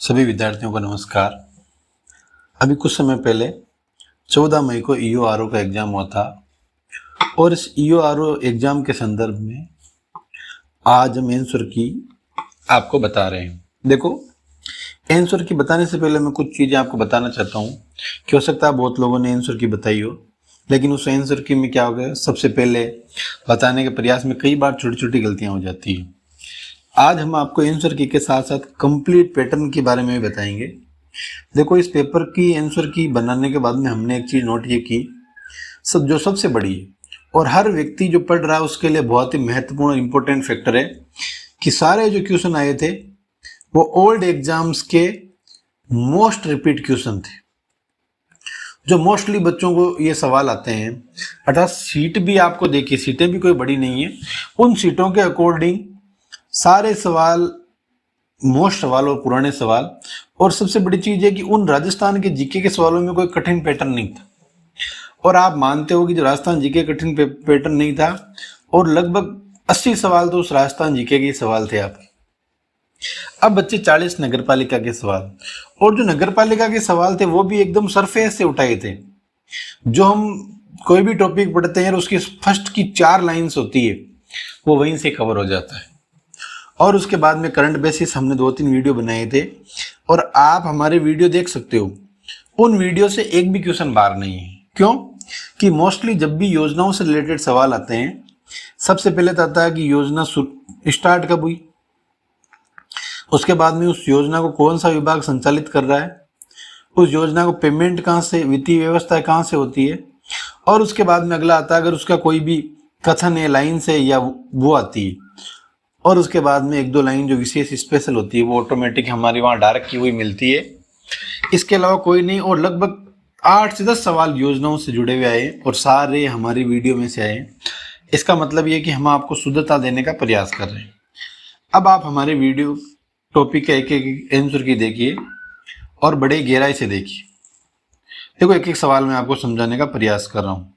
सभी विद्यार्थियों को नमस्कार। अभी कुछ समय पहले 14 मई को ईओआरओ का एग्जाम हुआ था और इस ईओआरओ एग्जाम के संदर्भ में आज हम आंसर की आपको बता रहे हैं। देखो, आंसर की बताने से पहले मैं कुछ चीज़ें आपको बताना चाहता हूँ कि हो सकता है बहुत लोगों ने आंसर की बताई हो, लेकिन उस आंसर की में क्या हो गया, सबसे पहले बताने के प्रयास में कई बार छोटी छोटी गलतियाँ हो जाती हैं। आज हम आपको आंसर की के साथ साथ कंप्लीट पैटर्न के बारे में भी बताएंगे। देखो, इस पेपर की आंसर की बनाने के बाद में हमने एक चीज नोट ये की, जो सबसे बड़ी है और हर व्यक्ति जो पढ़ रहा है उसके लिए बहुत ही महत्वपूर्ण इंपॉर्टेंट फैक्टर है कि सारे जो क्वेश्चन आए थे वो ओल्ड एग्जाम्स के मोस्ट रिपीट क्वेश्चन थे। जो मोस्टली बच्चों को ये सवाल आते हैं, अर्थात सीट भी आपको देखिए, सीटें भी कोई बड़ी नहीं है, उन सीटों के अकॉर्डिंग सारे सवाल, मोस्ट सवाल और पुराने सवाल। और सबसे बड़ी चीज है कि उन राजस्थान के जीके के सवालों में कोई कठिन पैटर्न नहीं था। और आप मानते हो कि जो राजस्थान जीके कठिन पैटर्न नहीं था, और लगभग 80 सवाल तो उस राजस्थान जीके के सवाल थे आपके। अब बच्चे 40 नगरपालिका के सवाल, और जो नगरपालिका के सवाल थे वो भी एकदम सरफेस से उठाए थे। जो हम कोई भी टॉपिक पढ़ते हैं उसकी फर्स्ट की 4 लाइन्स होती है, वो वहीं से कवर हो जाता है। और उसके बाद में करंट बेसिस हमने 2-3 वीडियो बनाए थे, और आप हमारे वीडियो देख सकते हो, उन वीडियो से एक भी क्वेश्चन बाहर नहीं है। क्यों? कि मोस्टली जब भी योजनाओं से रिलेटेड सवाल आते हैं, सबसे पहले तो आता है कि योजना स्टार्ट कब हुई, उसके बाद में उस योजना को कौन सा विभाग संचालित कर रहा है, उस योजना को पेमेंट कहाँ से, वित्तीय व्यवस्था कहाँ से होती है, और उसके बाद में अगला आता है अगर उसका कोई भी कथन है, लाइन से या वो आती है, और उसके बाद में 1-2 लाइन जो विशेष स्पेशल होती है वो ऑटोमेटिक हमारी वहाँ डायरेक्ट की हुई मिलती है। इसके अलावा कोई नहीं। और लगभग 8 से 10 सवाल योजनाओं से जुड़े हुए आए और सारे हमारी वीडियो में से आए। इसका मतलब ये कि हम आपको शुद्धता देने का प्रयास कर रहे हैं। अब आप हमारे वीडियो टॉपिक का एक एक आंसर की देखिए और बड़े गहराई से देखिए। देखो, एक एक सवाल मैं आपको समझाने का प्रयास कर रहा हूँ।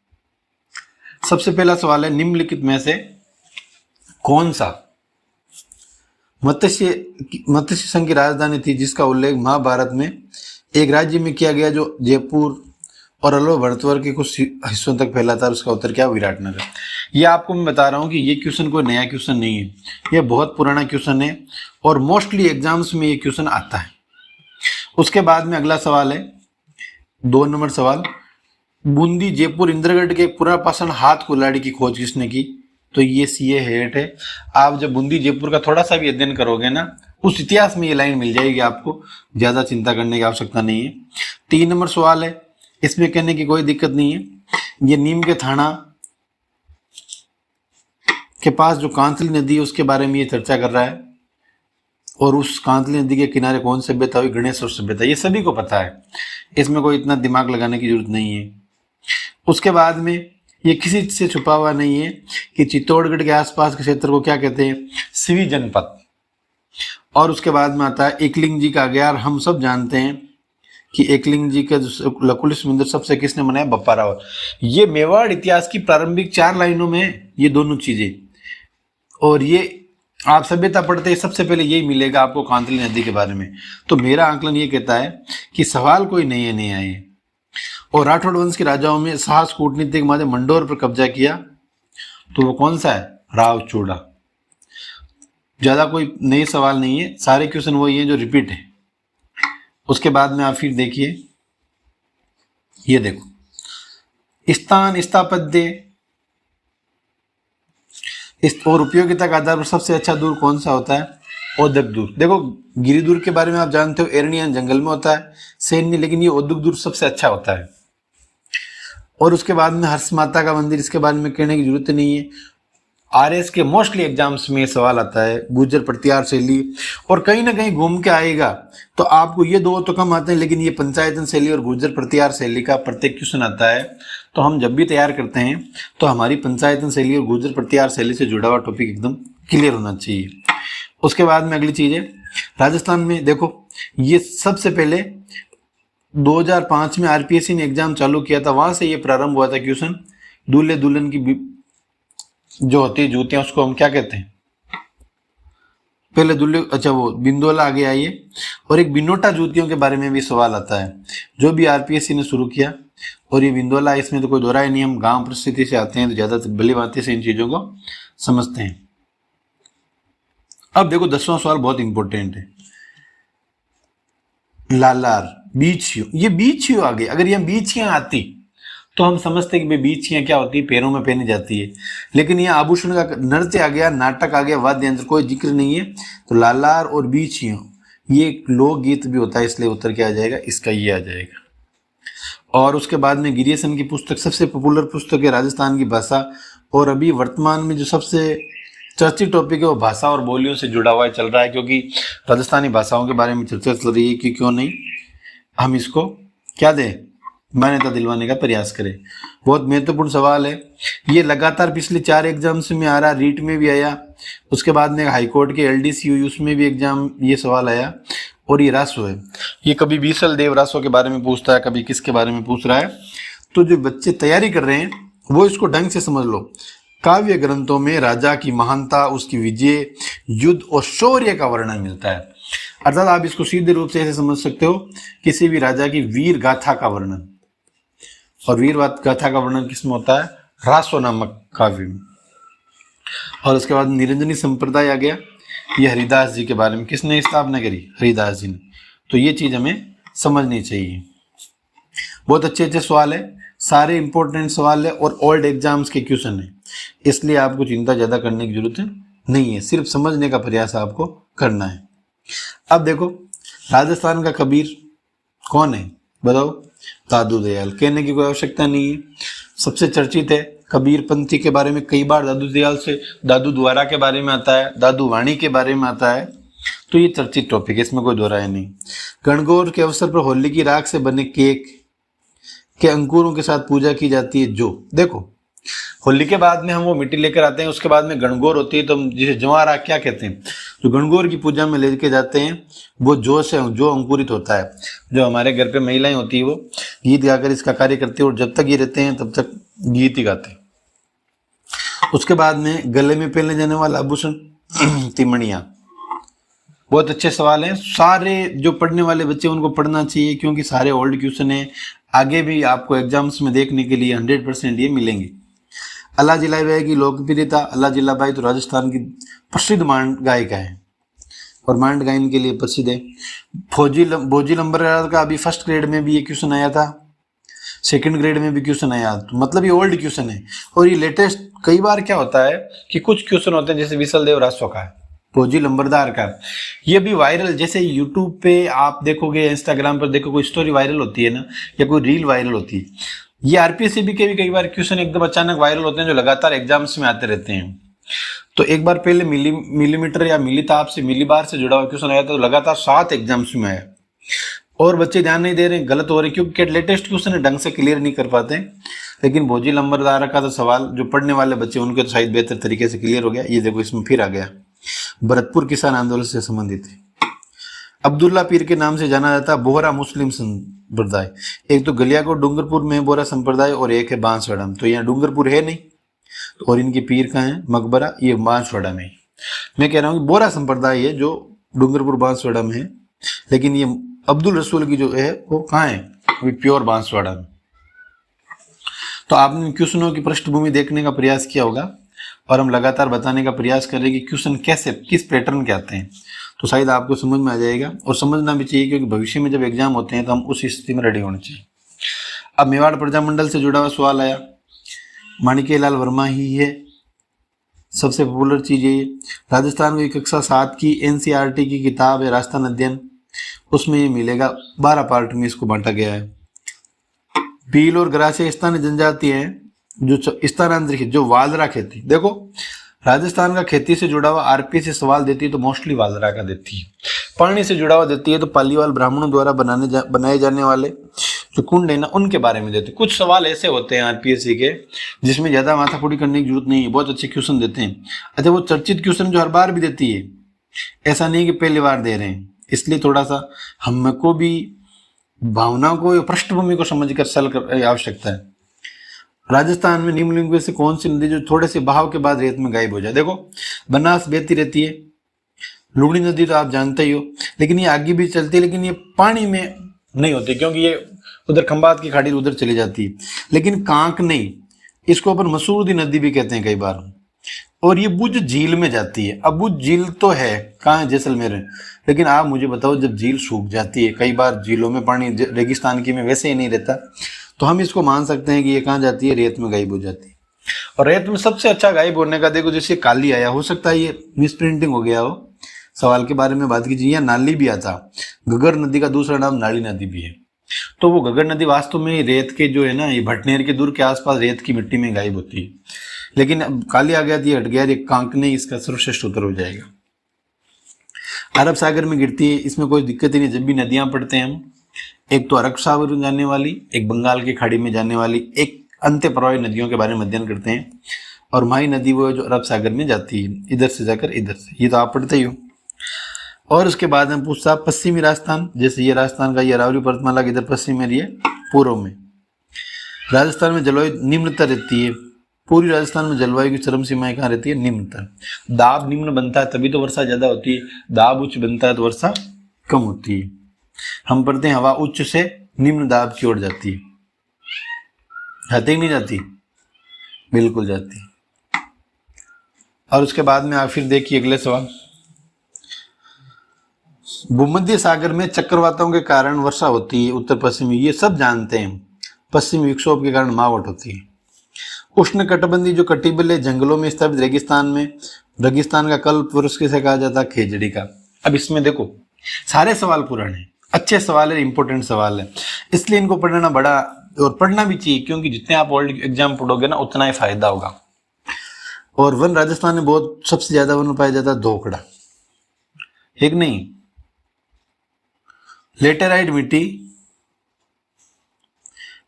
सबसे पहला सवाल है, निम्नलिखित में से कौन सा मत्स्य संघ की राजधानी थी जिसका उल्लेख महाभारत में एक राज्य में किया गया जो जयपुर और अलवर भरतवर्ष के कुछ हिस्सों तक फैला था? उसका उत्तर क्या? विराटनगर। ये आपको मैं बता रहा हूँ कि ये क्वेश्चन कोई नया क्वेश्चन नहीं है, ये बहुत पुराना क्वेश्चन है और मोस्टली एग्जाम्स में ये क्वेश्चन आता है। उसके बाद में अगला सवाल है, 2 नंबर सवाल, बूंदी जयपुर इंद्रगढ़ के पुनर्पाषण हाथ कुल्हाड़ी की खोज किसने की? तो ये सीए हेट है। आप जब बूंदी जयपुर का थोड़ा सा भी अध्ययन करोगे ना, उस इतिहास में ये लाइन मिल जाएगी आपको, ज्यादा चिंता करने की आवश्यकता नहीं है। 3 नंबर सवाल है, इसमें कहने की कोई दिक्कत नहीं है, ये नीम के थाना के पास जो कांतली नदी है उसके बारे में ये चर्चा कर रहा है, और उस कांतली नदी के किनारे कौन सभ्यता हुई? गणेश और सभ्यता। ये सभी को पता है, इसमें कोई इतना दिमाग लगाने की जरूरत नहीं है। उसके बाद में ये किसी से छुपा हुआ नहीं है कि चित्तौड़गढ़ के आसपास के क्षेत्र को क्या कहते हैं? सिवी जनपद। और उसके बाद में आता है एकलिंग जी का अज्ञार। हम सब जानते हैं कि एकलिंग जी का लकुलिश मंदिर सबसे किसने बनाया? बप्पा रावल। ये मेवाड़ इतिहास की प्रारंभिक 4 लाइनों में ये दोनों चीजें, और ये आप सभ्यता पढ़ते हैं सबसे पहले यही मिलेगा आपको कांतली नदी के बारे में। तो मेरा आंकलन ये कहता है कि सवाल कोई नए नहीं आए। और राठौड़ वंश के राजाओं में साहस कूटनीति के माध्यम मंडोर पर कब्जा किया, तो वो कौन सा है? राव चूड़ा। ज्यादा कोई नए सवाल नहीं है, सारे क्वेश्चन वही हैं जो रिपीट है। उसके बाद में आप फिर देखिए, ये देखो, स्थान स्थापत्य और उपयोगिता के आधार पर सबसे अच्छा दूर कौन सा होता है? औद्योगिक दूर। देखो, गिरिदूर के बारे में आप जानते हो, एरनियन जंगल में होता है, सैन्य, लेकिन ये औद्योगिक दूर सबसे अच्छा होता है। और उसके बाद में हर्ष माता का मंदिर, इसके बारे में कहने की जरूरत नहीं है। आरएस के मोस्टली एग्जाम्स में सवाल आता है, गुर्जर प्रतिहार शैली, और कहीं ना कहीं घूम के आएगा। तो आपको ये 2 तो कम आते हैं, लेकिन ये पंचायतन शैली और गुर्जर प्रतिहार शैली का प्रत्येक क्वेश्चन आता है। तो हम जब भी तैयार करते हैं तो हमारी पंचायतन शैली और गुर्जर प्रतिहार शैली से जुड़ा हुआ टॉपिक एकदम क्लियर होना चाहिए। उसके बाद में अगली चीज है, राजस्थान में देखो, ये सबसे पहले 2005 में आरपीएससी ने एग्जाम चालू किया था, वहां से ये प्रारंभ हुआ था क्वेश्चन। दूल्हे दुल्हन की जो होती है जूतियां, उसको हम क्या कहते हैं? पहले दुल्ले, अच्छा वो बिंदोला आगे आइए। और एक बिनोटा जूतियों के बारे में भी सवाल आता है, जो भी आरपीएससी ने शुरू किया। और ये बिंदोला, इसमें तो कोई दो राय नहीं, हम गांव परिस्थिति से आते हैं तो ज्यादा भली भांति से इन चीजों को समझते हैं। अब देखो 10वां सवाल बहुत इंपॉर्टेंट है। लालार, बीछियों, ये बीछियों आ गई। अगर ये बीछियां आती तो हम समझते कि बीछियां क्या होती है, पैरों में पहनी जाती है। लेकिन ये आभूषण का नृत्य आ गया, नाटक आ गया, वाद्य यंत्र कोई जिक्र नहीं है। तो लालार और बीछियों ये एक लोकगीत भी होता है, इसलिए उत्तर क्या आ जाएगा, इसका ये आ जाएगा। और उसके बाद में गिरियसन की पुस्तक सबसे पॉपुलर पुस्तक है, राजस्थान की भाषा। और अभी वर्तमान में जो सबसे चर्चित टॉपिक है वो भाषा और बोलियों से जुड़ा हुआ चल रहा है, क्योंकि राजस्थानी भाषाओं के बारे में चर्चा चल रही है कि क्यों नहीं हम इसको क्या दें, मान्यता दिलवाने का प्रयास करें। बहुत महत्वपूर्ण सवाल है ये, लगातार पिछले 4 एग्जाम्स में आ रहा, रीट में भी आया, उसके बाद में हाईकोर्ट के एलडीसी हुई उसमें भी एग्जाम ये सवाल आया। और ये रासो है, ये कभी बीसल देव रासो के बारे में पूछता है, कभी किसके बारे में पूछ रहा है। तो जो बच्चे तैयारी कर रहे हैं वो इसको ढंग से समझ लो। काव्य ग्रंथों में राजा की महानता, उसकी विजय, युद्ध और शौर्य का वर्णन मिलता है। अर्थात आप इसको सीधे रूप से ऐसे समझ सकते हो, किसी भी राजा की वीर गाथा का वर्णन। और वीर गाथा का वर्णन किसमें होता है, रासो नामक काव्य में। और उसके बाद निरंजनी संप्रदाय आ गया, ये हरिदास जी के बारे में किसने स्थापना करी, हरिदास जी ने। तो ये चीज हमें समझनी चाहिए। बहुत अच्छे अच्छे सवाल है, सारे इंपॉर्टेंट सवाल है और ओल्ड एग्जाम्स के क्वेश्चन है, इसलिए आपको चिंता ज्यादा करने की जरूरत नहीं है, सिर्फ समझने का प्रयास आपको करना है। अब देखो राजस्थान का कबीर कौन है बताओ, दादू दयाल, कहने की कोई आवश्यकता नहीं है, सबसे चर्चित है। कबीर पंथी के बारे में कई बार दादू दयाल से, दादू द्वारा के बारे में आता है, दादू वाणी के बारे में आता है। तो ये चर्चित टॉपिक है, इसमें कोई दो राय नहीं। गणगौर के अवसर पर होली की राख से बने केक के अंकुरों के साथ पूजा की जाती है। जो देखो होली के बाद में हम वो मिट्टी लेकर आते हैं, उसके बाद में गणगौर होती है, तो हम जिसे जवार आग क्या कहते हैं, जो गणगौर की पूजा में लेके जाते हैं, वो जो से जो अंकुरित होता है। जो हमारे घर पे महिलाएं होती है वो गीत गाकर इसका कार्य करती है, और जब तक ये रहते हैं तब तक गीत ही गाते हैं। उसके बाद में गले में पहने जाने वाला आभूषण तिमणिया। बहुत अच्छे सवाल हैं, सारे जो पढ़ने वाले बच्चे उनको पढ़ना चाहिए, क्योंकि सारे ओल्ड क्वेश्चन है, आगे भी आपको एग्जाम्स में देखने के लिए 100% ये मिलेंगे। अल्लाह जिलाबाई की लोकप्रियता, अल्लाह जिलाबाई तो राजस्थान की प्रसिद्ध मांड गायिका है और मांड गायन के लिए प्रसिद्ध है। भोजी लंबरदार का अभी फर्स्ट ग्रेड में भी ये क्वेश्चन आया था, सेकंड ग्रेड में भी क्वेश्चन आया, तो मतलब ये ओल्ड क्वेश्चन है। और ये लेटेस्ट कई बार क्या होता है कि कुछ क्वेश्चन होते हैं, जैसे विसल देव रासो का है, भोजी लंबरदार का, ये भी वायरल, जैसे यूट्यूब पे आप देखोगे, इंस्टाग्राम पर देखो, कोई स्टोरी वायरल होती है ना, या कोई रील वायरल होती है, ये आरपीएससी के भी कई बार क्वेश्चन एकदम अचानक वायरल होते हैं, जो लगातार एग्जाम्स में आते रहते हैं। तो एक बार पहले मिलीमीटर या मिलीताप से, मिलीबार से जुड़ा हुआ क्वेश्चन आया था, तो लगातार 7 एग्जाम्स में आया, और बच्चे ध्यान नहीं दे रहे, गलत हो रहे, क्योंकि लेटेस्ट क्वेश्चन ढंग से क्लियर नहीं कर पाते। लेकिन भोजी लंबरदार का तो सवाल जो पढ़ने वाले बच्चे उनके तो शायद बेहतर तरीके से क्लियर हो गया। ये देखो इसमें फिर आ गया, भरतपुर किसान आंदोलन से संबंधित है। अब्दुल्ला पीर के नाम से जाना जाता बोहरा मुस्लिम संप्रदाय। एक तो गलियाकोट डूंगरपुर में बोहरा संप्रदाय, और एक है बांसवाड़ा में। तो यहाँ डूंगरपुर है नहीं, तो और इनके पीर कहाँ है, मकबरा, ये बांसवाड़ा में। मैं कह रहा हूँ कि बोहरा संप्रदाय है जो डूंगरपुर बांसवाड़ा में है, लेकिन ये अब्दुल रसूल की जो है वो कहाँ है, वो प्योर बांसवाड़ा में। तो आपने क्वेश्चनों की पृष्ठभूमि देखने का प्रयास किया होगा, और हम लगातार बताने का प्रयास कर रहे हैं कि क्वेश्चन कैसे, किस पैटर्न के आते हैं, तो शायद आपको समझ में आ जाएगा, और समझना भी चाहिए, क्योंकि भविष्य में जब एग्जाम होते हैं तो हम उस स्थिति में रेडी होने चाहिए। अब मेवाड़ प्रजामंडल से जुड़ा हुआ सवाल आया, माणिक्यलाल वर्मा ही है सबसे पॉपुलर चीज है। राजस्थान की कक्षा 7 की एनसीईआरटी की किताब है राजस्थान अध्ययन, उसमें ये मिलेगा, 12 पार्ट में इसको बांटा गया है। भील और ग्रासीय स्थानीय जनजाति है जो स्थानांतरित, जो वालरा खेती, देखो राजस्थान का खेती से जुड़ा हुआ आरपी से सवाल देती है तो मोस्टली वालरा का देती है। पानी से जुड़ा हुआ देती है तो पालीवाल ब्राह्मणों द्वारा बनाए जाने वाले जो कुंड है ना, उनके बारे में देते हैं। कुछ सवाल ऐसे होते हैं आरपीएससी के जिसमें ज्यादा माथाकुटी करने की जरूरत नहीं है, बहुत अच्छे क्वेश्चन देते हैं। अच्छा, वो चर्चित क्वेश्चन जो हर बार भी देती है, ऐसा नहीं कि पहली बार दे रहे हैं, इसलिए थोड़ा सा हमको भी भावनाओं को, पृष्ठभूमि को समझकर सल कर आवश्यकता है। राजस्थान में निम्नलिखित से कौन सी नदी जो थोड़े से बहाव के बाद रेत में गायब हो जाए, देखो बनास बहती रहती है, लुगड़ी नदी तो आप जानते ही हो, लेकिन ये आगे भी चलती है, लेकिन ये पानी में नहीं होती क्योंकि ये उधर खंबात की खाड़ी उधर चली जाती है। लेकिन कांक नहीं, इसको अपन मसूरदी नदी भी कहते हैं कई बार, और ये बुझ झील में जाती है। अब बुझ झील तो है, कहाँ है, जैसलमेर है। लेकिन आप मुझे बताओ, जब झील सूख जाती है, कई बार झीलों में पानी रेगिस्तान की में वैसे ही नहीं रहता, तो हम इसको मान सकते हैं कि ये कहाँ जाती है, रेत में गायब हो जाती है। और रेत में सबसे अच्छा गायब होने का देखो, जैसे काली आया, हो सकता है ये मिस प्रिंटिंग हो गया हो, सवाल के बारे में बात कीजिए। या नाली भी आता, घग्गर नदी का दूसरा नाम नाली नदी भी है। तो वो घग्गर नदी वास्तव में रेत के जो है ना, ये भटनेर के दूर के आसपास रेत की मिट्टी में गायब होती है। लेकिन अब काली आ गया, हट गया, ये कांक नहीं इसका सर्वश्रेष्ठ उत्तर हो जाएगा। अरब सागर में गिरती है, इसमें कोई दिक्कत ही नहीं। जब भी नदियां पढ़ते हैं हम, एक तो अरब सागर में जाने वाली, एक बंगाल की खाड़ी में जाने वाली, एक अंत्य प्रवाही नदियों के बारे में अध्ययन करते हैं। और माही नदी वो है जो अरब सागर में जाती है, इधर से जाकर इधर से, ये तो आप पढ़ते ही हो। और उसके बाद हम पूछता पश्चिमी राजस्थान, जैसे ये राजस्थान का ये अरावली पर्वतमाला इधर पश्चिम में रही है, पूर्व में। राजस्थान में जलवायु निम्नतर रहती है। पूरी राजस्थान में जलवायु की चरम सीमाएं कहाँ रहती है, निम्नतर। दाब निम्न बनता है तभी तो वर्षा ज्यादा होती है, दाब उच्च बनता है तो वर्षा कम होती है। हम पढ़ते हैं हवा उच्च से निम्न दाब की ओर जाती है, जाती ही नहीं जाती, बिल्कुल जाती है। और उसके बाद में आप फिर देखिए अगले सवाल, भूमध्य सागर में चक्रवातों के कारण वर्षा होती है उत्तर पश्चिमी, ये सब जानते हैं। पश्चिमी विक्षोभ के कारण मावट होती है। उष्ण कटिबंधीय जो कटिबंधीय जंगलों में स्थापित रेगिस्तान में, रेगिस्तान का कल्प वृक्ष किसे कहा जाता है, खेजड़ी का। अब इसमें देखो सारे सवाल पुराने, अच्छे सवाल है, इंपॉर्टेंट सवाल है, इसलिए इनको पढ़ना बड़ा, और पढ़ना भी चाहिए, क्योंकि जितने आप वर्ल्ड एग्जाम पढ़ोगे ना उतना ही फायदा होगा। और वन राजस्थान में बहुत सबसे ज्यादा वन पाया जाता है धोकड़ा, एक नहीं, लेटेराइट मिट्टी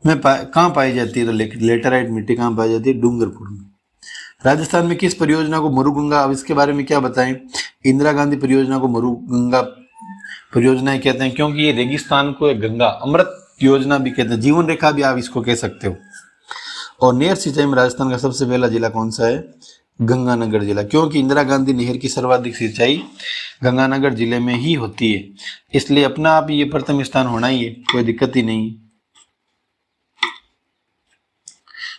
में कहाँ पाई जाती है, तो लेटेराइट मिट्टी कहाँ पाई जाती है, डूंगरपुर में। राजस्थान में किस परियोजना को मरुगंगा, अब इसके बारे में क्या बताएं, इंदिरा गांधी परियोजना को मरुगंगा परियोजना कहते हैं, क्योंकि ये रेगिस्तान को एक गंगा अमृत योजना भी कहते हैं, जीवन रेखा भी आप इसको कह सकते हो। और नहर सिंचाई में राजस्थान का सबसे पहला जिला कौन सा है, गंगानगर जिला, क्योंकि इंदिरा गांधी नहर की सर्वाधिक सिंचाई गंगानगर जिले में ही होती है, इसलिए अपना आप ये प्रथम स्थान होना ही है, कोई दिक्कत ही नहीं।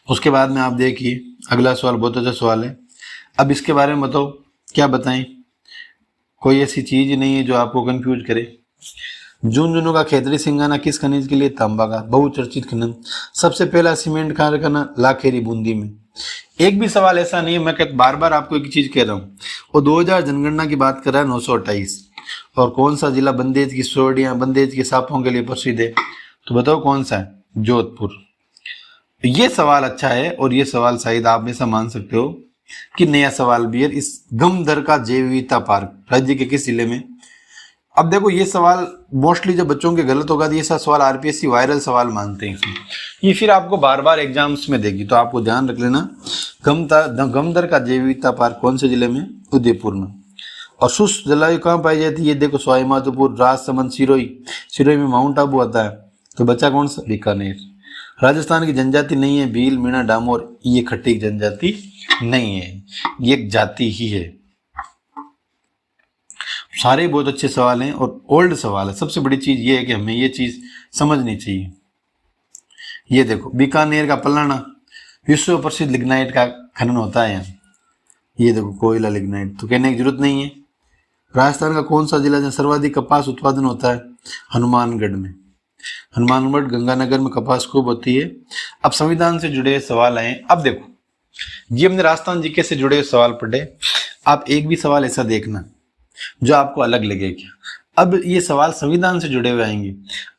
उसके बाद में आप देखिए अगला सवाल, बहुत अच्छा सवाल है। अब इसके बारे में बताओ, क्या बताएं, कोई ऐसी चीज नहीं है जो आपको कंफ्यूज करे। झुंझुनू का खेतरी सिंगाना किस खनिज के लिए, तांबा का बहुचर्चित खनन। सबसे पहला सीमेंट कारखाना लाखेरी बूंदी में। एक भी सवाल ऐसा नहीं है, मैं बार बार आपको एक चीज कह रहा हूँ, वो 2000 जनगणना की बात कर रहा है, 928। और कौन सा जिला बंदेज की सोडियां, बंदेज के सांपों के लिए प्रसिद्ध है, तो बताओ कौन सा है, जोधपुर। ये सवाल अच्छा है, और ये सवाल शायद आप ऐसा मान सकते हो कि नया सवाल भी है। इस गमदर का जैव विविधता पार्क राज्य के किस जिले में। अब देखो ये सवाल मोस्टली जब बच्चों के गलत होगा तो ये सवाल आरपीएससी वायरल सवाल मानते हैं इसमें, ये फिर आपको बार बार एग्जाम्स में देगी, तो आपको ध्यान रख लेना। गमदर का जैव विविधता पार्क कौन से जिले में, उदयपुर में। और शुष्क जलवायु कहाँ पाई जाती है, ये देखो सवाई माधोपुर, राजसमंद, सिरोही। सिरोही में माउंट आबू आता है, तो बचा कौन सा, बीकानेर। राजस्थान की जनजाति नहीं है भील, मीणा, डामोर, ये खट्टी जनजाति नहीं है, ये एक जाति ही है। सारे बहुत अच्छे सवाल हैं और ओल्ड सवाल है। सबसे बड़ी चीज ये है कि हमें ये चीज समझनी चाहिए। ये देखो बीकानेर का पलाना, विश्व प्रसिद्ध लिग्नाइट का खनन होता है यहाँ। ये देखो कोयला लिग्नाइट, तो कहने की जरूरत नहीं है। राजस्थान का कौन सा जिला जहाँ सर्वाधिक कपास उत्पादन होता है, हनुमानगढ़ में। हनुमानगढ़ गंगानगर में कपास खूब होती है। अब संविधान से जुड़े सवाल आए। अब देखो ये हमने राजस्थान जीके से जुड़े सवाल पढ़े, आप एक भी सवाल ऐसा देखना जो आपको अलग लगे क्या। अब ये सवाल संविधान से जुड़े हुए आएंगे,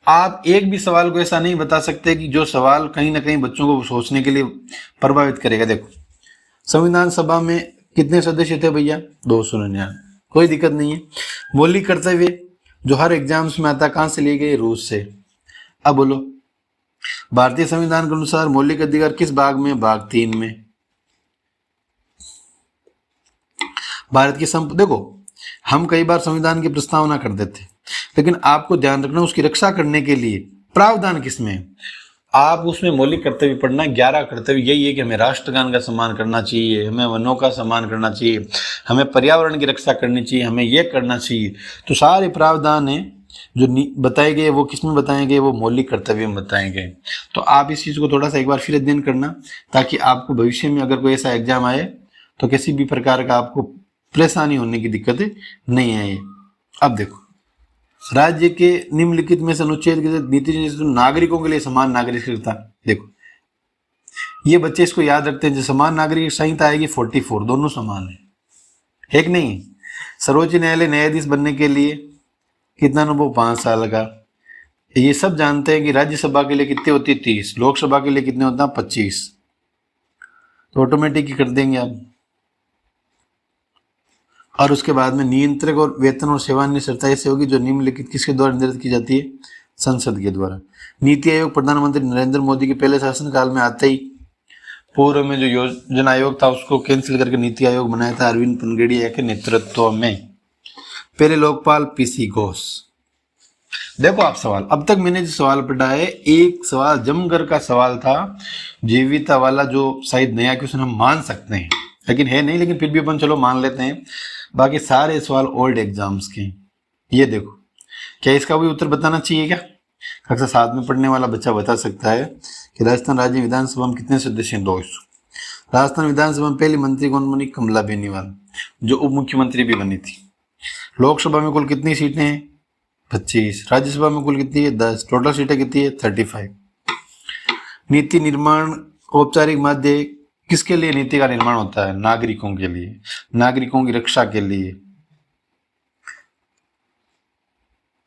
आप एक भी सवाल को ऐसा नहीं बता सकते कि जो सवाल कहीं ना कहीं बच्चों को सोचने के लिए प्रभावित करेगा। देखो संविधान सभा में कितने सदस्य थे भैया, 299, कोई दिक्कत नहीं है। मौलिक कर्तव्य जो हर एग्जाम्स में आता, कहां से लिए गए, रूस से। अब बोलो भारतीय संविधान के अनुसार मौलिक अधिकार किस भाग में, भाग 3 में। भारत की देखो हम कई बार संविधान की प्रस्तावना कर देते, लेकिन आपको ध्यान रखना उसकी रक्षा करने के लिए प्रावधान किसमें है। आप उसमें मौलिक कर्तव्य पढ़ना, 11 कर्तव्य यही है कि हमें राष्ट्रगान का सम्मान करना चाहिए, हमें वनों का सम्मान करना चाहिए, हमें पर्यावरण की रक्षा करनी चाहिए, हमें ये करना चाहिए। तो सारे प्रावधान हैं जो बताए गए, वो किसमें बताए गए, वो मौलिक कर्तव्य में बताए गए। तो आप इस चीज़ को थोड़ा सा एक बार फिर अध्ययन करना, ताकि आपको भविष्य में अगर कोई ऐसा एग्जाम आए तो किसी भी प्रकार का आपको परेशानी होने की दिक्कतें नहीं आए। अब देखो, राज्य के निम्नलिखित में से अनुच्छेद के नीति नागरिकों के लिए समान नागरिकता, देखो ये बच्चे इसको याद रखते हैं, जो समान नागरिक संहिता आएगी 44, दोनों समान है कि नहीं। सर्वोच्च न्यायालय न्यायाधीश बनने के लिए कितना अनुभव, 5 साल का। ये सब जानते हैं कि राज्यसभा के लिए कितने होती है, 30, लोकसभा के लिए कितने होता है, 25। तो ऑटोमेटिक ही कर देंगे आप। और उसके बाद में नियंत्रक और वेतन और सेवानिवृत्ति शर्त ऐसे होगी जो निम्नलिखित किसके द्वारा निर्धारित की जाती है, संसद के द्वारा। नीति आयोग प्रधानमंत्री नरेंद्र मोदी के पहले शासनकाल में आते ही पूर्व में जो योजना आयोग था उसको कैंसिल करके नीति आयोग बनाया था अरविंद पनगड़िया के नेतृत्व में। पहले लोकपाल पीसी घोष। देखो आप सवाल, अब तक मैंने जो सवाल पढ़ा है, एक सवाल जमकर का सवाल था जीविता वाला, जो शायद नया क्वेश्चन हम मान सकते हैं, लेकिन है नहीं, लेकिन फिर भी अपन चलो मान लेते हैं। बाकी सारे सवाल ओल्ड एग्जाम्स के। ये देखो, क्या इसका भी उत्तर बताना चाहिए क्या? कक्षा 7 में पढ़ने वाला बच्चा बता सकता है कि राजस्थान राज्य विधानसभा में कितने सदस्य हैं, 200। राजस्थान विधानसभा में पहली मंत्री कौन बनी, कमला बेनीवाल, जो उप मुख्यमंत्री भी बनी थी। लोकसभा में कुल कितनी सीटें हैं, 25। राज्यसभा में कुल कितनी है, 10। टोटल सीटें कितनी है, 35। नीति निर्माण औपचारिक माध्य किसके लिए नीति का निर्माण होता है, नागरिकों के लिए, नागरिकों की रक्षा के लिए।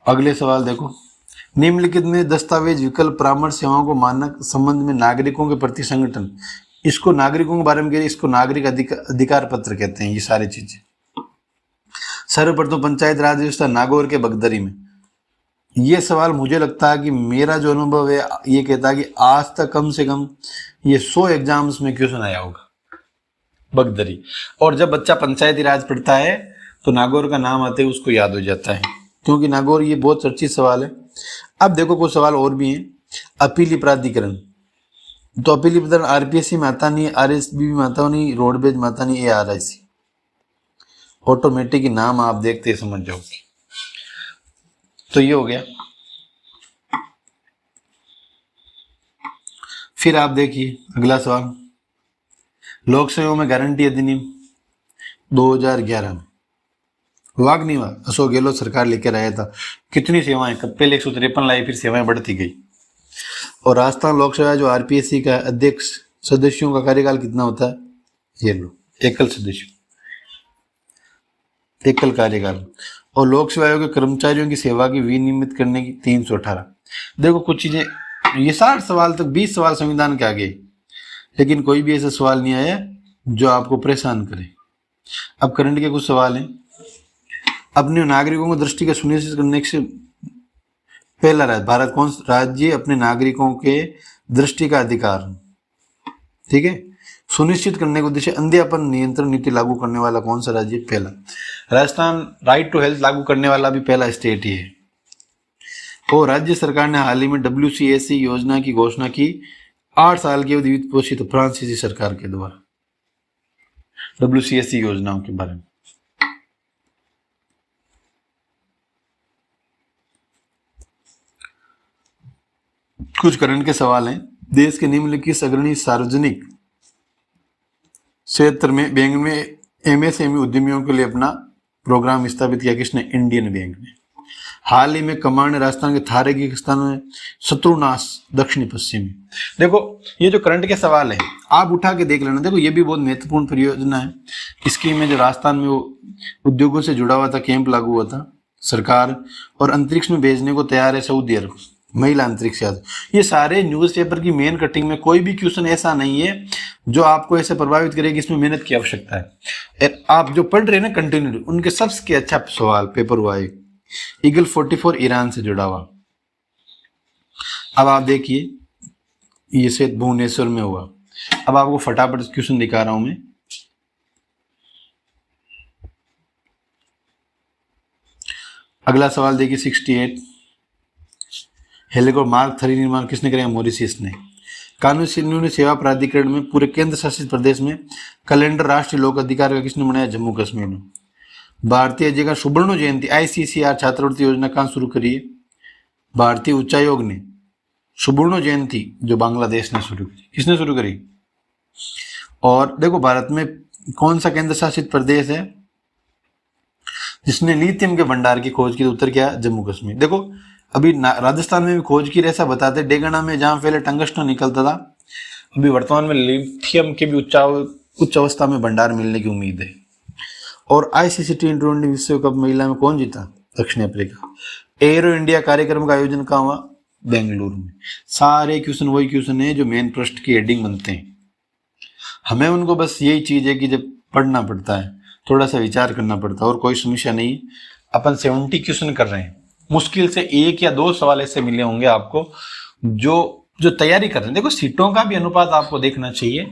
अगले सवाल देखो, निम्नलिखित में दस्तावेज विकल्प परामर्श सेवाओं को मानक संबंध में नागरिकों के प्रति संगठन, इसको नागरिकों के बारे में कह, इसको नागरिक अधिकार पत्र कहते हैं। ये सारी चीजें सर्वप्रथम पंचायत राज व्यवस्था नागौर के बगदरी में। ये सवाल मुझे लगता है कि मेरा जो अनुभव है ये कहता है कि आज तक कम से कम ये 100 एग्जाम्स में क्वेश्चन आया होगा, बगदरी। और जब बच्चा पंचायती राज पढ़ता है तो नागौर का नाम आते ही उसको याद हो जाता है, क्योंकि नागौर ये बहुत चर्चित सवाल है। अब देखो कुछ सवाल और भी हैं। अपीली प्राधिकरण, तो अपीली प्राधिकरण आरपीएससी में आता नहीं, आरएसबी में आता नहीं, रोडवेज में आता नहीं, ARIC। ऑटोमेटिक नाम आप देखते समझ जाओगे। तो ये हो गया। फिर आप देखिए अगला सवाल, लोक सेवाओं में गारंटी अधिनियम 2011 में वाग्निवा अशोक गहलोत सरकार लेकर आया था। कितनी सेवाएं, पहले 153 लाई, फिर सेवाएं बढ़ती गई। और राजस्थान लोक सेवा जो आरपीएससी का अध्यक्ष सदस्यों का कार्यकाल कितना होता है, ये लो, एकल सदस्य, एकल कार्यकाल। और लोक सेवा आयोग के कर्मचारियों की सेवा की विनियमित करने की 318। देखो कुछ चीजें, ये 60 सवाल तक 20 सवाल संविधान के आगे, लेकिन कोई भी ऐसा सवाल नहीं आया जो आपको परेशान करे। अब करंट के कुछ सवाल हैं। अपने नागरिकों को दृष्टि का सुनिश्चित करने से पहला राज्य, भारत कौन राज्य अपने नागरिकों के दृष्टि का अधिकार, ठीक है, सुनिश्चित करने के उद्देश्य अंधेपन नियंत्रण नीति लागू करने वाला कौन सा राज्य, पहला राजस्थान। राइट टू हेल्थ लागू करने वाला भी पहला स्टेट ही है। और राज्य सरकार ने हाल ही में WCSC योजना की घोषणा की, 8 साल की अवधि वित्त पोषित फ्रांसीसी सरकार के द्वारा, WCSC योजनाओं के बारे में। कुछ करंट के सवाल हैं। देश के निम्नलिखित अग्रणी सार्वजनिक क्षेत्र में बैंक में MSME उद्यमियों के लिए अपना प्रोग्राम स्थापित किया, किसने, इंडियन बैंक ने। हाल ही में कमांड राजस्थान के थारे के स्थान में शत्रुनाश दक्षिणी पश्चिमी। देखो ये जो करंट के सवाल है आप उठा के देख लेना। देखो ये भी बहुत महत्वपूर्ण परियोजना है। इसकी में जो राजस्थान में वो उद्योगों से जुड़ा हुआ था, कैंप लागू हुआ था सरकार, और अंतरिक्ष में भेजने को तैयार है सऊदी अरब, महिला अंतरिक्ष याद। ये सारे न्यूज़पेपर की मेन कटिंग में कोई भी क्वेश्चन ऐसा नहीं है जो आपको ऐसे प्रभावित करेगी इसमें मेहनत की आवश्यकता है। आप जो पढ़ रहे हैं ना कंटिन्यू, उनके सबसे अच्छा सवाल पेपर हुआ है ईगल 44 ईरान से जुड़ा हुआ। अब आप देखिए ये से भुवनेश्वर में हुआ। अब आपको फटाफट क्वेश्चन दिखा रहा हूं मैं। अगला सवाल देखिए 68, हेलीकॉप्टर मार्क 3 निर्माण किसने कराया? मॉरिशस ने। कानूनी सेवा प्राधिकरण में पूरे केंद्र शासित प्रदेश में कैलेंडर राष्ट्रीय लोक अधिकार का किसने बनाया? जम्मू कश्मीर में। भारतीय जगह सुवर्ण जयंती ICCR छात्रवृत्ति योजना कहाँ शुरू करी है? भारतीय उच्चायोग ने सुवर्ण जयंती जो बांग्लादेश ने शुरू की, किसने शुरू करी? और देखो भारत में कौन सा केंद्र शासित प्रदेश है जिसने लिथियम के भंडार की खोज की? उत्तर क्या? जम्मू कश्मीर। देखो अभी राजस्थान में भी खोज की, ऐसा बताते डेगना में जहां पहले टंगस्टन निकलता था, अभी वर्तमान में लिथियम के भी उच्च अवस्था में भंडार मिलने की उम्मीद है। और ICC T20 विश्व कप महिला में कौन जीता? दक्षिण अफ्रीका। एरो इंडिया कार्यक्रम का आयोजन कहाँ हुआ? बेंगलुरु में। सारे क्वेश्चन वही क्वेश्चन है जो मेन पृष्ठ की हेडिंग बनते हैं। हमें उनको बस यही चीज है कि जब पढ़ना पड़ता है, थोड़ा सा विचार करना पड़ता है, और कोई समस्या नहीं। अपन 70 क्वेश्चन कर रहे हैं, मुश्किल से 1 या 2 सवाल ऐसे मिले होंगे आपको जो तैयारी कर रहे हैं। देखो सीटों का भी अनुपात आपको देखना चाहिए,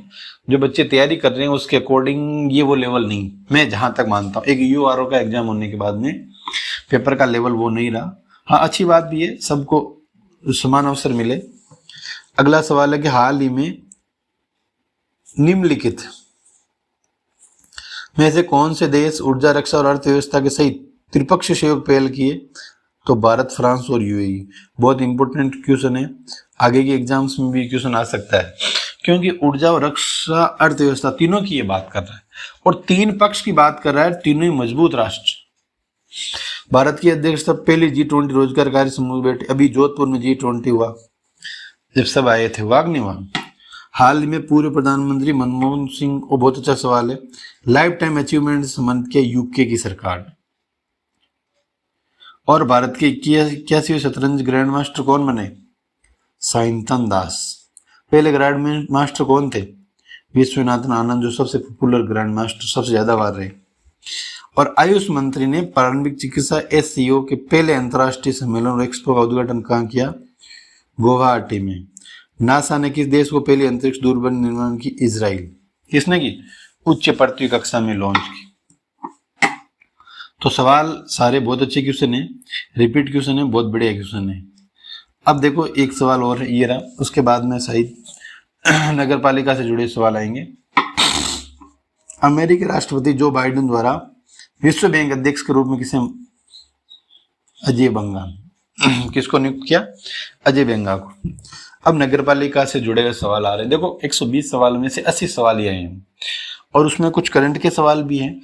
जो बच्चे तैयारी कर रहे हैं उसके अकॉर्डिंग ये वो लेवल नहीं, मैं जहां तक मानता हूँ। एक URO का एग्जाम होने के बाद में पेपर का लेवल वो नहीं रहा। हाँ अच्छी बात भी है, सबको समान अवसर मिले। अगला सवाल है कि हाल ही में निम्नलिखित में से कौन से देश ऊर्जा, रक्षा और अर्थव्यवस्था के सहित त्रिपक्षीय सहयोग पहल किए? तो भारत, फ्रांस और UAE। बहुत इंपॉर्टेंट क्वेश्चन है, आगे के एग्जाम्स में भी क्वेश्चन आ सकता है, क्योंकि ऊर्जा और रक्षा, अर्थव्यवस्था तीनों की ये बात कर रहा है और 3 पक्ष की बात कर रहा है, तीनों ही मजबूत राष्ट्र। भारत की अध्यक्षता पहली G20 रोजगार कार्य समूह बैठे अभी जोधपुर में G20 हुआ, जब सब आए थे, हुआ नहीं हुआ? हाल में पूर्व प्रधानमंत्री मनमोहन सिंह, और बहुत अच्छा सवाल है, लाइफ टाइम अचीवमेंट सम्मानित किया UK की सरकार ने। और भारत के 81वें शतरंज ग्रैंड मास्टर कौन बने? साइंतन दास। पहले ग्रैंड मास्टर कौन थे? विश्वनाथन आनंद, जो सबसे पॉपुलर ग्रैंड मास्टर, सबसे ज्यादा बार रहे। और आयुष मंत्री ने प्रारंभिक चिकित्सा SCO के पहले अंतर्राष्ट्रीय सम्मेलन और एक्सपो का उद्घाटन कहाँ किया? गुवाहाटी में। नासा ने किस देश को पहली अंतरिक्ष दूरबीन निर्माण की? इजराइल। किसने की? उच्च पृथ्वी कक्षा में लॉन्च की। तो सवाल सारे बहुत अच्छे क्वेश्चन है, रिपीट क्वेश्चन है, बहुत बढ़िया क्वेश्चन है। अब देखो एक सवाल और ये रहा, उसके बाद में शायद नगर पालिका से जुड़े सवाल आएंगे। अमेरिकी राष्ट्रपति जो बाइडेन द्वारा विश्व बैंक अध्यक्ष के रूप में किसे? अजय बंगा। किसको नियुक्त किया? अजय बंगा को। अब नगर पालिका से जुड़े हुए सवाल आ रहे हैं। देखो 120 सवाल में से 80 सवाल ही आए हैं, और उसमें कुछ करंट के सवाल भी हैं,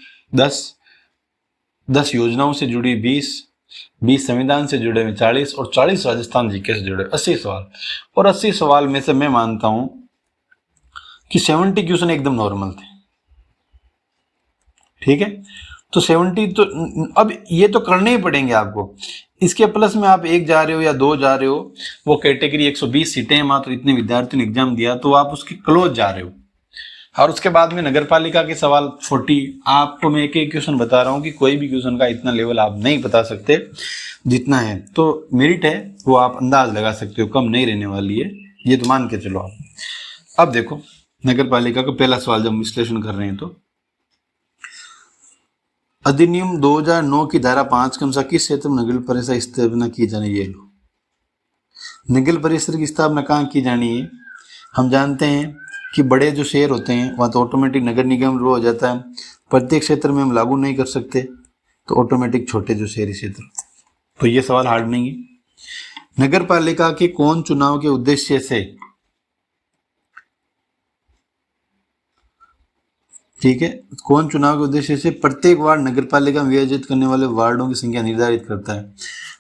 10 योजनाओं से जुड़ी 20 संविधान से जुड़े हुए 40 और 40 राजस्थान जीके से जुड़े 80 सवाल। और 80 सवाल में से मैं मानता हूं कि 70 क्वेश्चन एकदम नॉर्मल थे। ठीक है, तो 70 तो अब ये तो करने ही पड़ेंगे आपको। इसके प्लस में आप 1 जा रहे हो या 2 जा रहे हो, वो कैटेगरी 120 सीटें मात्र, इतने विद्यार्थियों ने एग्जाम दिया, तो आप उसके क्लोज जा रहे हो। और उसके बाद में नगर पालिका के सवाल 40। आपको मैं एक क्वेश्चन बता रहा हूं कि कोई भी क्वेश्चन का इतना लेवल आप नहीं बता सकते जितना है, तो मेरिट है वो आप अंदाज लगा सकते हो, कम नहीं रहने वाली है, ये तो मान के चलो आप। अब देखो नगर पालिका का पहला सवाल जब विश्लेषण कर रहे हैं, तो अधिनियम 2009 की धारा 5 के अनुसार किस क्षेत्र में नगर परिषद की स्थापना की जानी है? नगर परिषद की स्थापना कहाँ की जानी है? हम जानते हैं कि बड़े जो शहर होते हैं वहाँ तो ऑटोमेटिक नगर निगम हो जाता है, प्रत्येक क्षेत्र में हम लागू नहीं कर सकते, तो ऑटोमेटिक छोटे जो शहरी क्षेत्र होते हैं। तो ये सवाल हार्ड नहीं है। नगर पालिका के कौन चुनाव के उद्देश्य से, ठीक है, कौन चुनाव के उद्देश्य से प्रत्येक वार्ड नगर पालिका में विभाजित करने वाले वार्डों की संख्या निर्धारित करता है?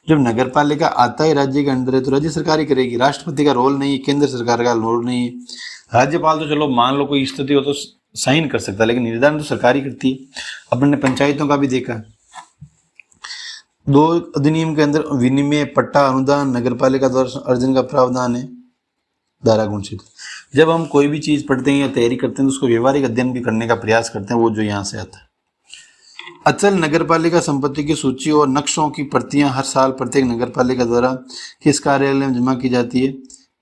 जब नगर पालिका आता है राज्य के अंदर है, तो राज्य सरकार ही करेगी, राष्ट्रपति का रोल नहीं है, केंद्र सरकार का रोल नहीं है। राज्यपाल तो चलो मान लो कोई स्थिति हो तो साइन कर सकता है, लेकिन निर्धारण तो सरकार ही करती है। अपन ने पंचायतों का भी देखा, 2 अधिनियम के अंदर विनिमय, पट्टा, अनुदान नगर पालिका द्वारा अर्जन का प्रावधान है, धारा गुणसित। जब हम कोई भी चीज पढ़ते हैं या तैयारी करते हैं तो उसको व्यवहारिक अध्ययन भी करने का प्रयास करते हैं, वो जो यहाँ से आता है। अचल नगरपालिका संपत्ति की सूची और नक्शों की प्रतियां हर साल प्रत्येक नगरपालिका द्वारा किस कार्यालय में जमा की जाती है?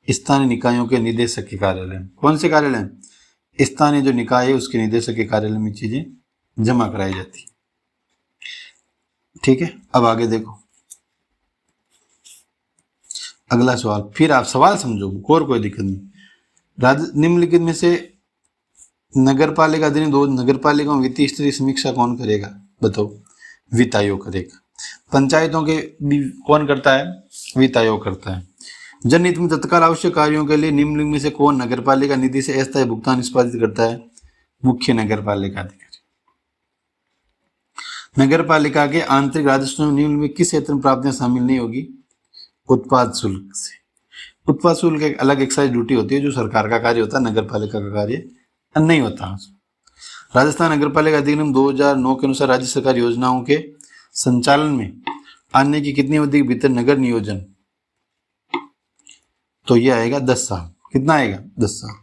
स्थानीय निकायों के निदेशक के कार्यालय में। कौन से कार्यालय? स्थानीय जो निकाय है उसके निदेशक के कार्यालय में चीजें जमा कराई जाती है। ठीक है, अब आगे देखो, अगला सवाल, फिर आप सवाल समझो, और कोई दिक्कत नहीं। निम्नलिखित में से नगर पालिका अधिनियम दो, नगर पालिका में वित्तीय स्थिति समीक्षा कौन करेगा? बताओ। वित्त आयोग करेगा। पंचायतों के भी कौन करता है? वित्त आयोग करता है। जनहित में तत्काल आवश्यक कार्यों के लिए निम्नलिखित में से कौन नगर पालिका निधि से अस्थायी भुगतान निष्पादित करता है? मुख्य नगर पालिका अधिकारी। नगर पालिका के आंतरिक राजस्व में निम्न में किस क्षेत्र में प्राप्तियां शामिल नहीं होगी? उत्पाद शुल्क से। उत्पाद शुल्क एक अलग एक्साइज ड्यूटी होती है जो सरकार का कार्य होता है, नगर पालिका का कार्य नहीं होता। राजस्थान नगर पालिका अधिनियम 2009 के अनुसार राज्य सरकार योजनाओं के संचालन में आने की कितनी अवधि के भीतर नगर नियोजन? तो ये आएगा 10 साल। कितना आएगा? 10 साल।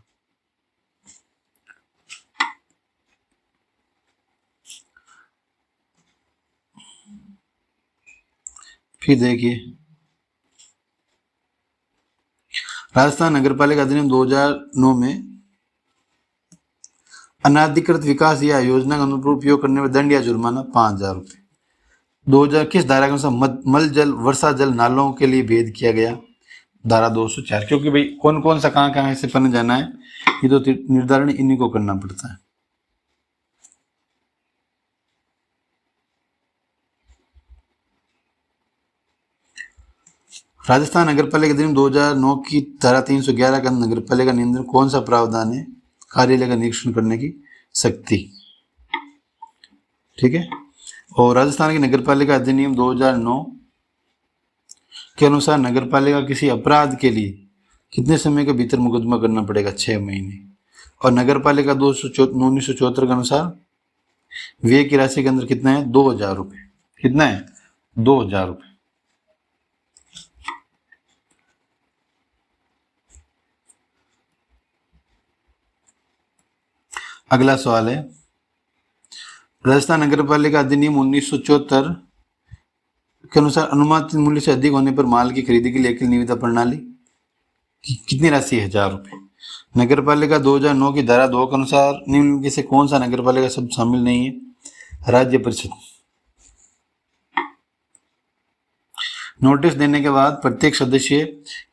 फिर देखिए, राजस्थान नगर पालिका अधिनियम 2009 में अनाधिकृत विकास या योजना का अनुरूप उपयोग करने पर दंड या जुर्माना 5,000 रुपये। 2000 किस धारा के अनुसार मल जल वर्षा जल नालों के लिए भेद किया गया? धारा 204। क्योंकि भाई कौन कौन सा कहाँ कहाँ से पन जाना है, ये तो निर्धारण इन्हीं को करना पड़ता है। राजस्थान नगर पालिका अधिनियम 2009 की धारा 311 का नगर पालिका नियंत्रण कौन सा प्रावधान है? कार्यालय का निरीक्षण करने की शक्ति। ठीक है। और राजस्थान की नगर पालिका अधिनियम 2009 के अनुसार नगर पालिका किसी अपराध के लिए कितने समय के भीतर मुकदमा करना पड़ेगा? 6 महीने। और नगर पालिका 1974 के अनुसार व्यय की राशि के अंदर कितना है? 2,000 रुपये। कितना है? 2,000 रुपये। अगला सवाल है, राजस्थान नगर पालिका अधिनियम 1974 के अनुसार अनुमानित मूल्य से अधिक होने पर माल की खरीदी के लिए अकेली निविदा प्रणाली कितनी राशि है? 1,000 रुपये। नगर पालिका 2009 की धारा 2 के अनुसार निम्न में से कौन सा नगर पालिका शब्द शामिल नहीं है? राज्य परिषद। नोटिस देने के बाद प्रत्येक सदस्य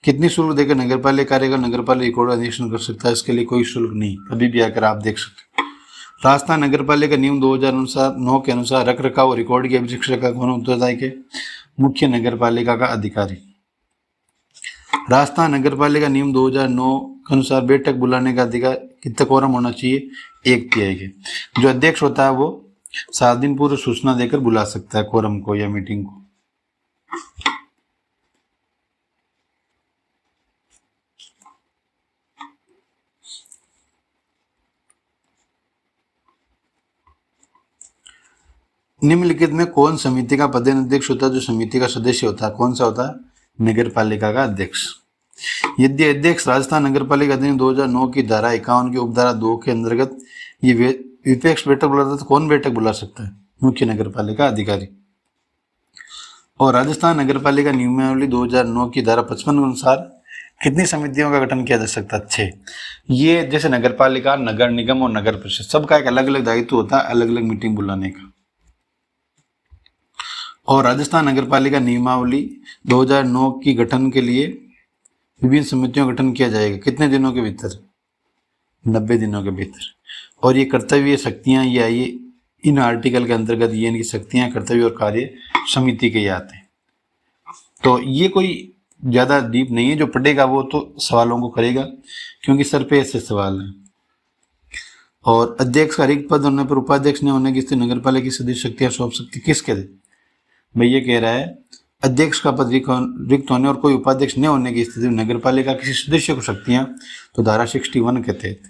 कितनी शुल्क देकर नगर पालिका कार्य का नगर पालिका रिकॉर्ड निरीक्षण कर सकता है? इसके लिए कोई शुल्क नहीं, कभी भी आकर आप देख सकते हैं। राजस्थान नगर पालिका नियम 2009 के अनुसार रख रखाव और रिकॉर्ड की अभिरक्षा का कौन उत्तरदायी है? मुख्य नगर पालिका का अधिकारी। राजस्थान नगर पालिका नियम 2009 के अनुसार बैठक बुलाने का अधिकार कितना कोरम होना चाहिए? 1/3 के। जो अध्यक्ष होता है वो 7 दिन पूर्व सूचना देकर बुला सकता है कोरम को या मीटिंग को। निम्नलिखित में कौन समिति का पदेन अध्यक्ष होता है? जो समिति का सदस्य होता है कौन सा होता है? नगर पालिका का अध्यक्ष। यदि अध्यक्ष राजस्थान नगर पालिका अधिनियम 2009 की धारा 51 की उपधारा 2 के अंतर्गत ये विपक्ष बैठक बुलाता है तो कौन बैठक बुला सकता है? मुख्य नगर पालिका अधिकारी। और राजस्थान नगर पालिका नियमावली 2009 की धारा 55 के अनुसार कितनी समितियों का गठन किया जा सकता है? 6। ये जैसे नगर पालिका, नगर निगम और नगर परिषद सबका एक अलग अलग दायित्व होता है, अलग अलग मीटिंग बुलाने का। और राजस्थान नगर पालिका नियमावली 2009 की गठन के लिए विभिन्न समितियों का गठन किया जाएगा कितने दिनों के भीतर? 90 दिनों के भीतर। और ये कर्तव्य शक्तियां ये आई इन आर्टिकल के अंतर्गत, ये इनकी शक्तियां, कर्तव्य और कार्य समिति के आते हैं। तो ये कोई ज्यादा डीप नहीं है, जो पढ़ेगा वो तो सवालों को करेगा क्योंकि सर पे ऐसे सवाल हैं। और अध्यक्ष का रिक्त पद होने पर उपाध्यक्ष ने होने की स्थिति नगर पालिका की सदस्य शक्तियां सौंप सकती किसके? भाई ये कह रहा है अध्यक्ष का पद रिक्त होने और कोई उपाध्यक्ष न होने की स्थिति में नगर पालिका किसी सदस्य को शक्तियां, तो धारा 61 के तहत।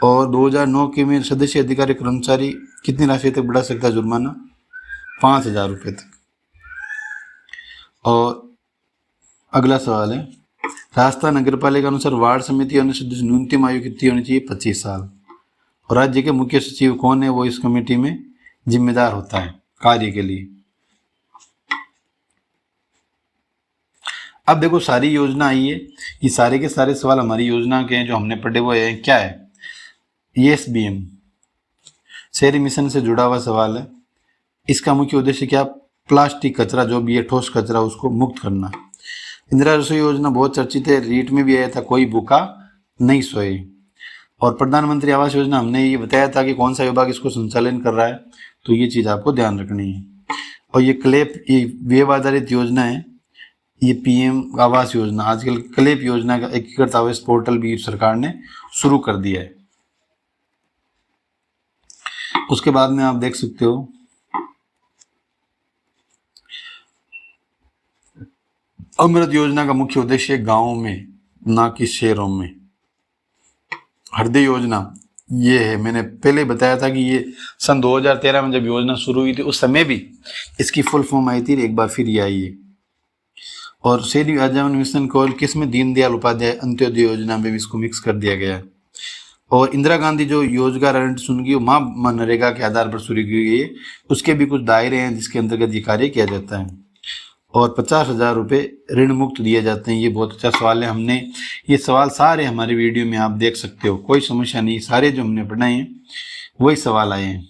और 2009 के में सदस्य अधिकारी कर्मचारी कितनी राशि तक बढ़ा सकता है जुर्माना? 5,000 रुपये तक। और अगला सवाल है, राजस्थान नगर पालिका अनुसार वार्ड समिति और सदस्य न्यूनतम आयु कितनी होनी चाहिए? 25 साल। और राज्य के मुख्य सचिव कौन है? वो इस कमेटी में जिम्मेदार होता है कार्य के लिए। अब देखो सारी योजना आई है, ये सारे के सारे सवाल हमारी योजना के हैं जो हमने पढ़े हुए हैं। क्या है? ESBM शहरी मिशन से जुड़ा हुआ सवाल है। इसका मुख्य उद्देश्य क्या? प्लास्टिक कचरा जो भी है, ठोस कचरा, उसको मुक्त करना। इंदिरा रसोई योजना बहुत चर्चित है, रीट में भी आया था, कोई भूखा नहीं सोए। और प्रधानमंत्री आवास योजना हमने ये बताया था कि कौन सा विभाग इसको संचालन कर रहा है, तो ये चीज आपको ध्यान रखनी है। और ये क्लेप, ये वेब आधारित योजना है, ये पीएम आवास योजना, आजकल क्लेप योजना का एकीकृत आवास पोर्टल भी सरकार ने शुरू कर दिया है। उसके बाद में आप देख सकते हो अमृत योजना का मुख्य उद्देश्य गांवों में ना कि शहरों में। हृदय योजना ये है, मैंने पहले बताया था कि ये सन 2013 में जब योजना शुरू हुई थी उस समय भी इसकी फुल फॉर्म आई थी, एक बार फिर ये आई है। और शहरी आजीवन मिशन को किसमें, दीनदयाल उपाध्याय अंत्योदय योजना में भी इसको मिक्स कर दिया गया है। और इंदिरा गांधी जो योजगार सुनगी मां मनरेगा के आधार पर शुरू की गई है, उसके भी कुछ दायरे हैं जिसके अंतर्गत ये कार्य किया जाता है। और 50,000 रुपये ऋण मुक्त दिए जाते हैं। ये बहुत अच्छा सवाल है, हमने ये सवाल सारे हमारे वीडियो में आप देख सकते हो, कोई समस्या नहीं, सारे जो हमने पढ़ाए हैं वही सवाल आए हैं।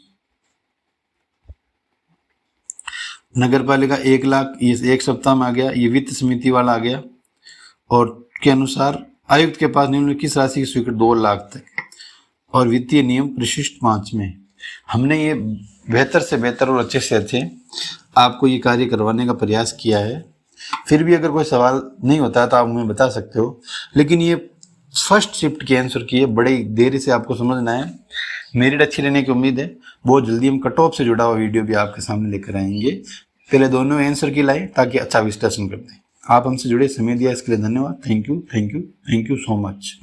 नगर पालिका 1 लाख, ये 1 सप्ताह में आ गया। ये वित्त समिति वाला आ गया। और के अनुसार आयुक्त के पास निम्न किस राशि की स्वीकृति 2 लाख तक। और वित्तीय नियम परिशिष्ट 5 में हमने ये बेहतर से बेहतर और अच्छे से अच्छे आपको ये कार्य करवाने का प्रयास किया है। फिर भी अगर कोई सवाल नहीं होता है तो आप हमें बता सकते हो, लेकिन ये फर्स्ट शिफ्ट के आंसर की है, बड़े देरी से आपको समझना है। मेरिट अच्छी लेने की उम्मीद है, बहुत जल्दी हम कट ऑफ से जुड़ा हुआ वीडियो भी आपके सामने लेकर आएंगे। पहले दोनों आंसर की लाएं ताकि अच्छा विश्लेषण कर दें। आप हमसे जुड़े, समय दिया इसके लिए धन्यवाद। Thank you so much.